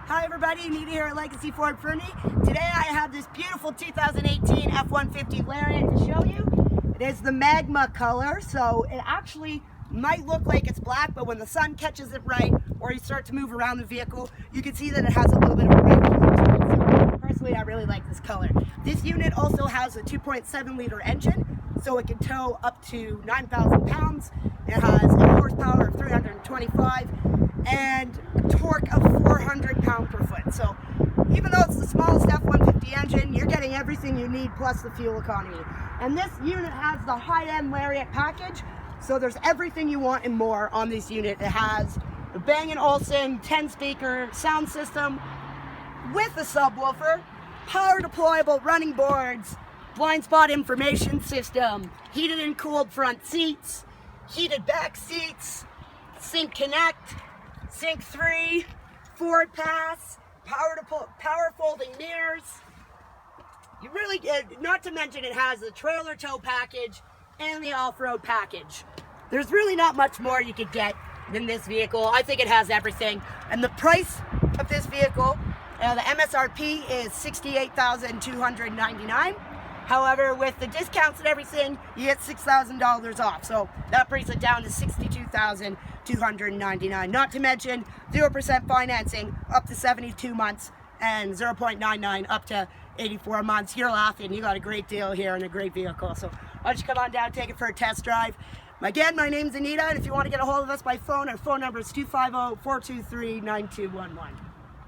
Hi everybody, Anita here at Legacy Ford Fernie. Today I have this beautiful 2018 F-150 Lariat to show you. It is the magma color, so it actually might look like it's black, but when the sun catches it right, or you start to move around the vehicle, you can see that it has a little bit of a red hue to it. So personally, I really like this color. This unit also has a 2.7 liter engine, so it can tow up to 9,000 pounds. It has a horsepower of 325 and a torque of 400 pound per foot. So even though it's the smallest F-150 engine, you're getting everything you need plus the fuel economy. And this unit has the high-end Lariat package, so there's everything you want and more on this unit. It has the Bang & Olufsen 10-speaker sound system with a subwoofer, power deployable running boards, blind spot information system, heated and cooled front seats, heated back seats, Sync Connect, Sync 3, Ford Pass, power folding mirrors. You really, not to mention it has the trailer tow package and the off-road package. There's really not much more you could get than this vehicle. I think it has everything. And the price of this vehicle, the MSRP is $68,299. However, with the discounts and everything, you get $6,000 off. So that brings it down to $62,299. Not to mention 0% financing up to 72 months and 0.99 up to 84 months. You're laughing. You got a great deal here and a great vehicle. So why don't you come on down, take it for a test drive. Again, my name's Anita, and if you want to get a hold of us by phone, our phone number is 250-423-9211.